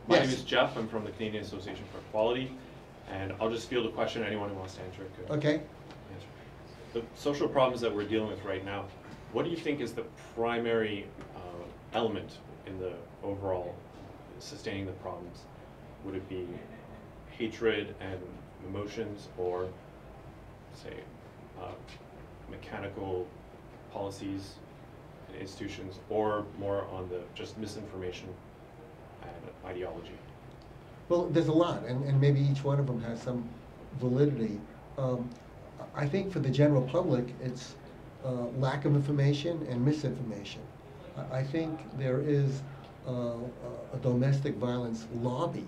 My Yes. name is Jeff. I'm from the Canadian Association for Equality, and I'll just field a question. Anyone who wants to answer it could Okay. answer. The social problems that we're dealing with right now, what do you think is the primary element in the overall sustaining the problems? Would it be hatred and emotions, or say mechanical policies and institutions, or more on the just misinformation and ideology? Well, there's a lot, and maybe each one of them has some validity. I think for the general public, it's lack of information and misinformation. I think there is a domestic violence lobby,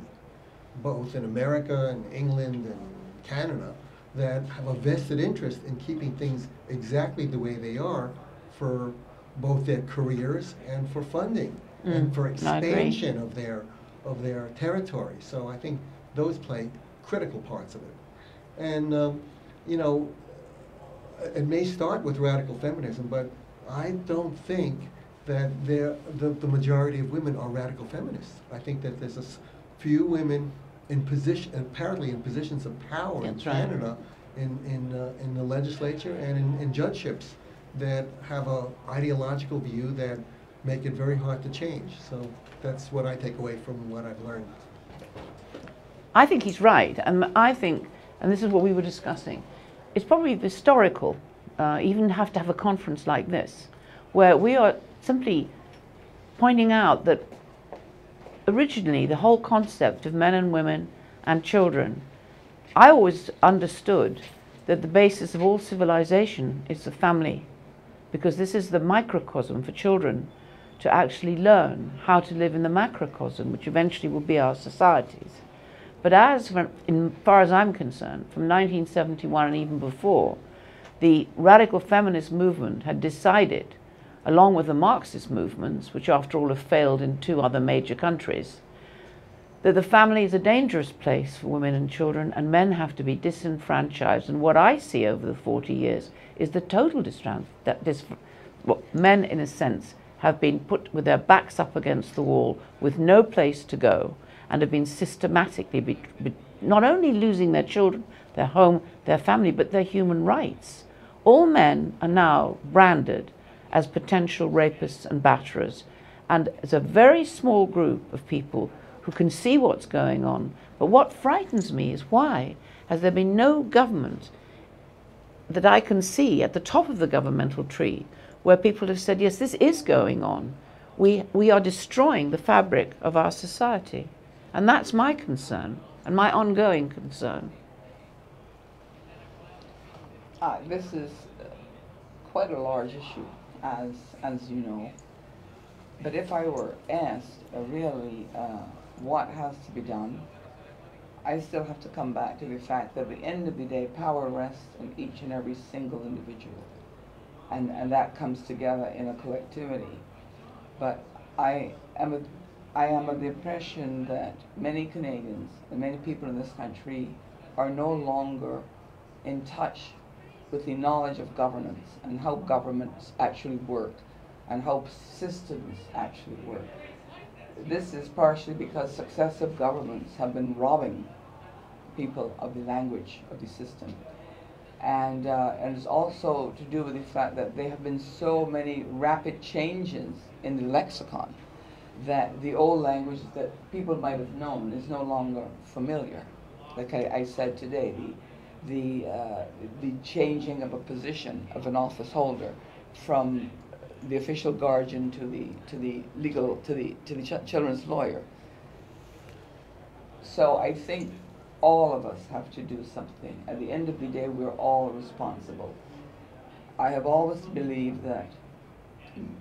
both in America and England and Canada, that have a vested interest in keeping things exactly the way they are for both their careers and for funding and for expansion of their territory. So I think those play critical parts of it. And you know, it may start with radical feminism, but I don't think that the majority of women are radical feminists. I think that there's few women in apparently in positions of power in Canada, in the legislature and in judgeships, that have a ideological view that make it very hard to change. So that's what I take away from what I've learned. I think he's right, and I think, and this is what we were discussing, it's probably historical, even have to have a conference like this, where we are simply pointing out that originally the whole concept of men and women and children, I always understood that the basis of all civilization is the family, because this is the microcosm for children to actually learn how to live in the macrocosm, which eventually will be our societies. But as far as I'm concerned, from 1971 and even before, the radical feminist movement had decided, along with the Marxist movements, which after all have failed in 2 other major countries, that the family is a dangerous place for women and children, and men have to be disenfranchised. And what I see over the 40 years is the total men, in a sense, have been put with their backs up against the wall with no place to go, and have been systematically not only losing their children, their home, their family, but their human rights. All men are now branded as potential rapists and batterers, and it's a very small group of people who can see what's going on. But what frightens me is, why has there been no government that I can see at the top of the governmental tree where people have said, yes, this is going on. We are destroying the fabric of our society. And that's my concern, and my ongoing concern. This is quite a large issue, as you know. But if I were asked really what has to be done, I still have to come back to the fact that at the end of the day, power rests in each and every single individual. And that comes together in a collectivity. But I am of the impression that many Canadians and many people in this country are no longer in touch with the knowledge of governance and how governments actually work and how systems actually work. This is partially because successive governments have been robbing people of the language of the system. And it's also to do with the fact that there have been so many rapid changes in the lexicon that the old language that people might have known is no longer familiar. Like I said today, the changing of a position of an office holder from the official guardian to the children's lawyer. So I think all of us have to do something. At the end of the day, we're all responsible. I have always believed that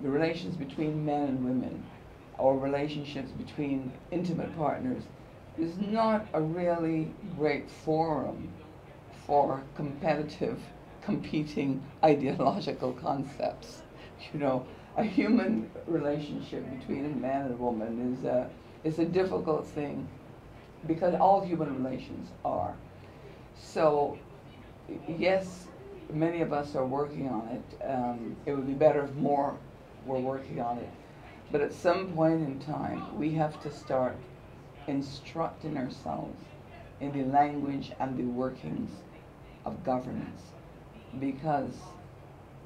the relations between men and women, or relationships between intimate partners, is not a really great forum for competitive, competing ideological concepts. You know, a human relationship between a man and a woman is a difficult thing, because all human relations are. So, yes, many of us are working on it. It would be better if more were working on it. But at some point in time, we have to start instructing ourselves in the language and the workings of governance, because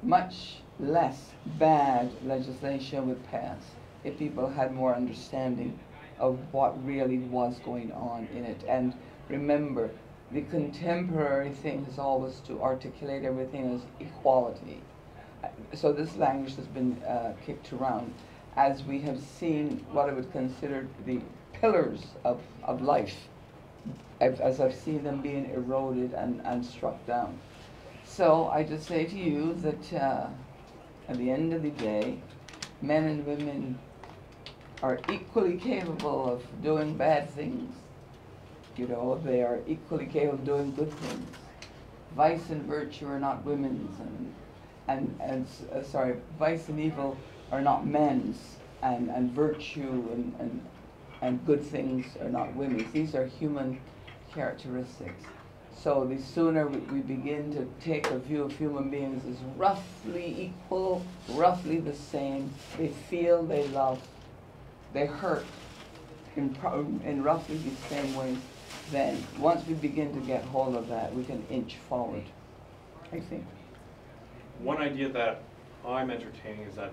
much less bad legislation would pass if people had more understanding of what really was going on in it. And remember, the contemporary thing is always to articulate everything as equality. So this language has been kicked around as we have seen what I would consider the pillars of life, as I've seen them being eroded and struck down. So I just say to you that at the end of the day, men and women are equally capable of doing bad things. You know, they are equally capable of doing good things. Vice and virtue are not women's, sorry, vice and evil are not men's, and virtue and good things are not women's. These are human characteristics. So the sooner we begin to take a view of human beings as roughly equal, roughly the same, they feel, they love, they hurt in roughly the same ways, then once we begin to get hold of that, we can inch forward, I think. One idea that I'm entertaining is that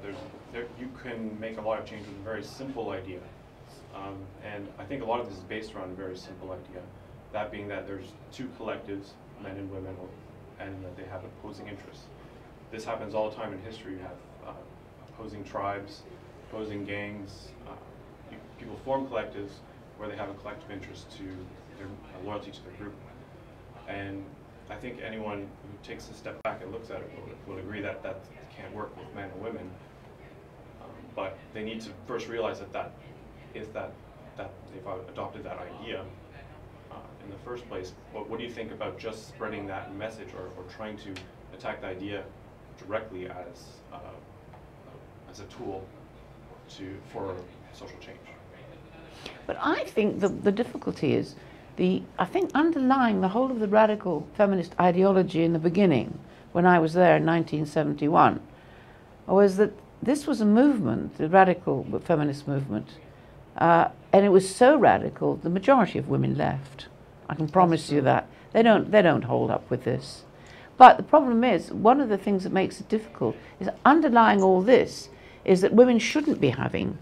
you can make a lot of change with a very simple idea. And I think a lot of this is based around a very simple idea. That being that there's two collectives, men and women, and that they have opposing interests. This happens all the time in history. You have opposing tribes, opposing gangs. People form collectives where they have a collective interest to their loyalty to their group. And I think anyone who takes a step back and looks at it will agree that that can't work with men and women. But they need to first realize that if they've adopted that idea in the first place, what do you think about just spreading that message or trying to attack the idea directly as a tool for social change? But I think the difficulty is, I think underlying the whole of the radical feminist ideology in the beginning, when I was there in 1971, was that this was a movement, the radical feminist movement, and it was so radical, the majority of women left. I can promise you that. They don't hold up with this. But the problem is, one of the things that makes it difficult is underlying all this is that women shouldn't be having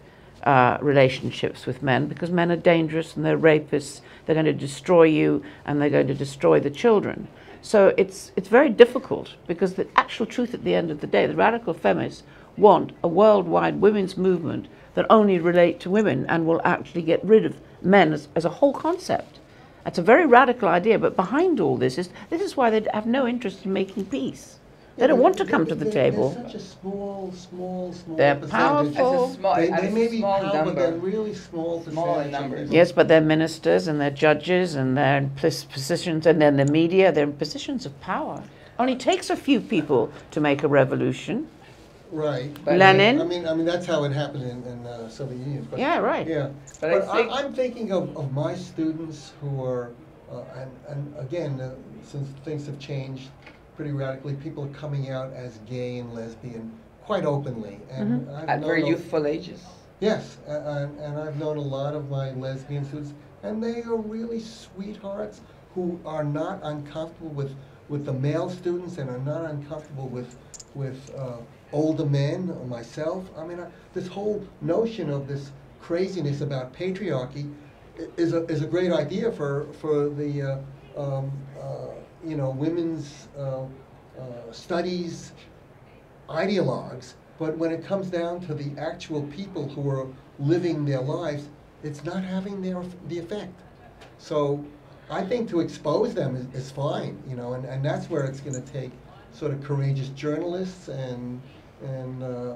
relationships with men, because men are dangerous and they're rapists, they're going to destroy you and they're going to destroy the children. So it's very difficult, because the actual truth at the end of the day, the radical feminists want a worldwide women's movement that only relate to women and will actually get rid of men as a whole concept. That's a very radical idea, but behind all this is why they have no interest in making peace. They don't want to come to the table. They're such a small They're percentage. powerful. They may be small powerful, but they're number. really small Small in percentage. numbers. Yes, but they're ministers and they're judges and they're in positions, and then the media, they're in positions of power. Only takes a few people to make a revolution. Right. Lenin. I mean that's how it happened in Soviet Union. But, Yeah, right. Yeah. But I think I'm thinking of my students who are, and again, since things have changed pretty radically, people are coming out as gay and lesbian quite openly. And I've at known very youthful ages. Yes, and I've known a lot of my lesbian students, and they are really sweethearts who are not uncomfortable with the male students and are not uncomfortable with older men or myself. I mean, this whole notion of this craziness about patriarchy is a great idea for the women's studies ideologues, but when it comes down to the actual people who are living their lives, it's not having the effect. So I think to expose them is fine, and that's where it's going to take sort of courageous journalists and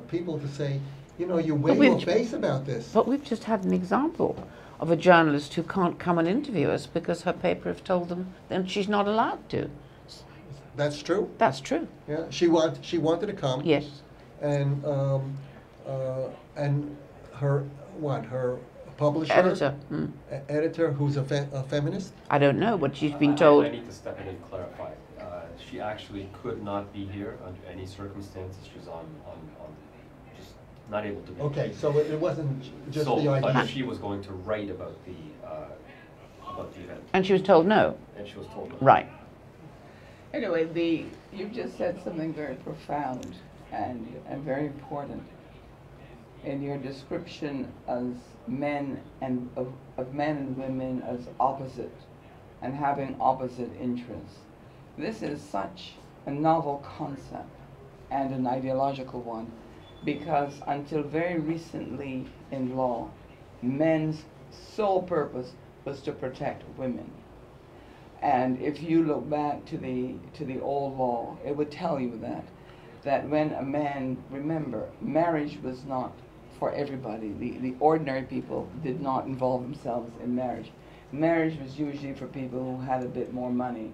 people to say, you're way off base about this. But we've just had an example of a journalist who can't come and interview us because her paper have told them then she's not allowed to. That's true. That's true. Yeah, she wanted to come. Yes. And her publisher, Editor. editor who's a feminist. I don't know, but she's been told. I need to step in and clarify. She actually could not be here under any circumstances. She's on just not able to be. Okay, so it wasn't just So, the idea. but she was going to write about the event, And she was told no. and she was told no. Right. Anyway, you just said something very profound and very important in your description as men and of men and women as opposite and having opposite interests. This is such a novel concept and an ideological one, because until very recently in law, men's sole purpose was to protect women. And if you look back to the old law, it would tell you that when a man, remember, marriage was not for everybody. The ordinary people did not involve themselves in marriage. Marriage was usually for people who had a bit more money.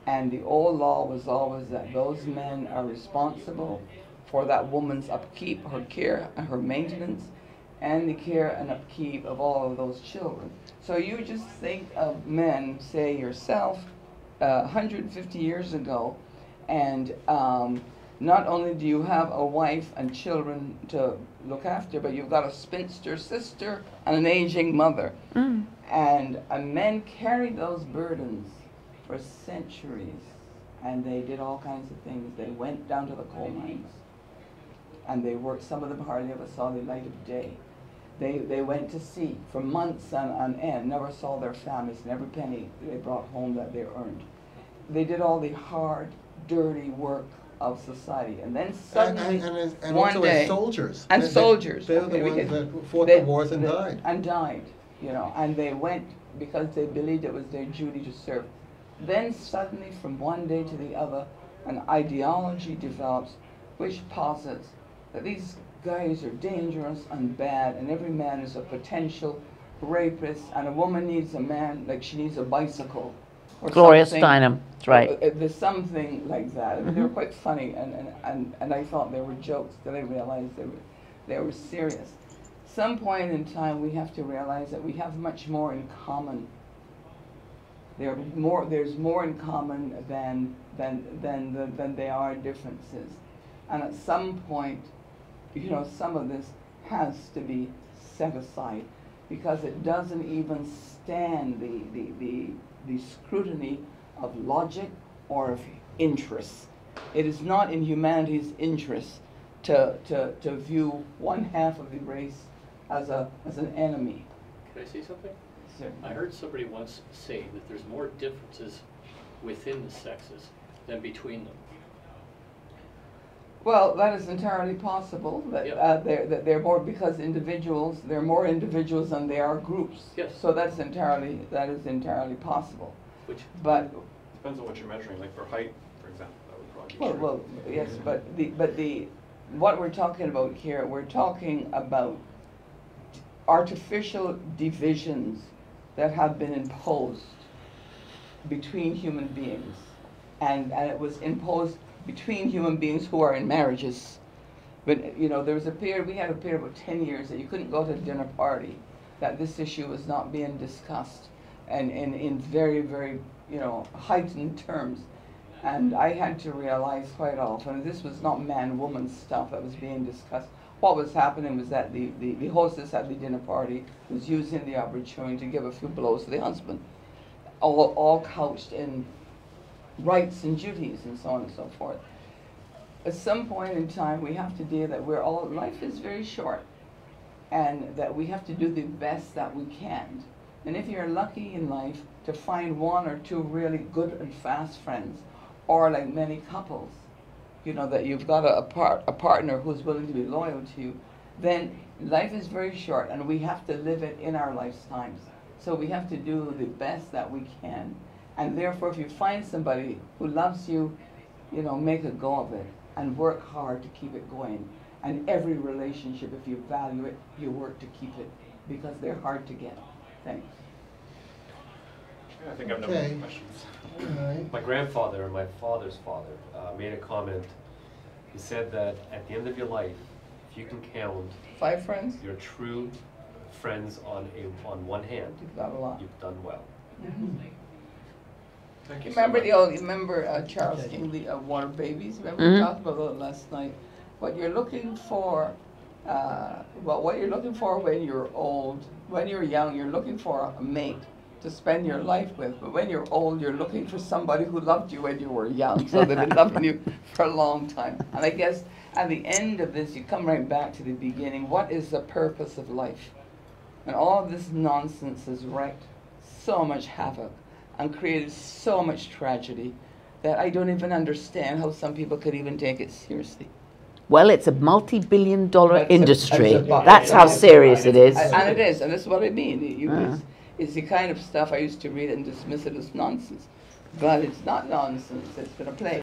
And the old law was always that those men are responsible for that woman's upkeep, her care, and her maintenance, and the care and upkeep of all of those children. So you just think of men, say yourself, 150 years ago, and not only do you have a wife and children to look after, but you've got a spinster sister and an aging mother. Mm. And men carried those burdens for centuries, and they did all kinds of things. They went down to the coal mines, and they worked. Some of them hardly ever saw the light of day. They went to sea for months on end, never saw their families, and every penny they brought home that they earned. They did all the hard, dirty work of society, and then suddenly, and one also day, as soldiers. and soldiers, They're the okay, ones that fought the wars and died. And died, you know, and they went because they believed it was their duty to serve. Then suddenly, from one day to the other, an ideology develops which posits that these guys are dangerous and bad, and every man is a potential rapist, and a woman needs a man like she needs a bicycle. Or Gloria something. Steinem, that's right. There's something like that. I mean, they were quite funny, and I thought they were jokes, then I realized they were serious. Some point in time, we have to realize that we have much more in common. There's more in common than there are differences. And at some point, you know, some of this has to be set aside, because it doesn't even stand the scrutiny of logic or of interest. It is not in humanity's interest to view one half of the race as an enemy. Can I say something? Sir. I heard somebody once say that there's more differences within the sexes than between them. Well, that is entirely possible. That Yep. they're more, because there are more individuals than there are groups. Yes. So that is entirely possible. Which, But Depends on what you're measuring, like for height, for example, that would probably be true. well, yes, but what we're talking about here, we're talking about artificial divisions that have been imposed between human beings, and it was imposed between human beings who are in marriages. But you know, we had a period of about 10 years that you couldn't go to a dinner party that this issue was not being discussed, and in very, very, you know, heightened terms. And I had to realize quite often this was not man-woman stuff that was being discussed. What was happening was that the hostess at the dinner party was using the opportunity to give a few blows to the husband, all couched in rights and duties and so on and so forth. At some point in time, we have to deal that life is very short, and that we have to do the best that we can. And if you're lucky in life to find one or two really good and fast friends, or like many couples, you know, that you've got a partner who's willing to be loyal to you, then life is very short, and we have to live it in our lifetimes. So we have to do the best that we can. And therefore, if you find somebody who loves you, you know, make a go of it and work hard to keep it going. And every relationship, if you value it, you work to keep it, because they're hard to get. Thanks. I think I've no Okay. more questions. All right. My grandfather and my father's father made a comment. He said that at the end of your life, if you can count 5 friends? your true friends on one hand, You've got a lot. you've done well. Thank you Remember so much. remember Charles Okay. Kingsley, Water Babies? Remember we talked about that last night. What you're looking for Well, what you're looking for when you're old, when you're young, you're looking for a mate to spend your life with. But when you're old, you're looking for somebody who loved you when you were young. So they've been loving you for a long time. And I guess at the end of this, you come right back to the beginning. What is the purpose of life? And all of this nonsense has wreaked so much havoc and created so much tragedy that I don't even understand how some people could even take it seriously. Well, it's a multi-billion-dollar But it's a- industry. it's a- That's how serious it is. And it is, and this is what I mean. It's the kind of stuff I used to read and dismiss it as nonsense. But it's not nonsense, it's been a play.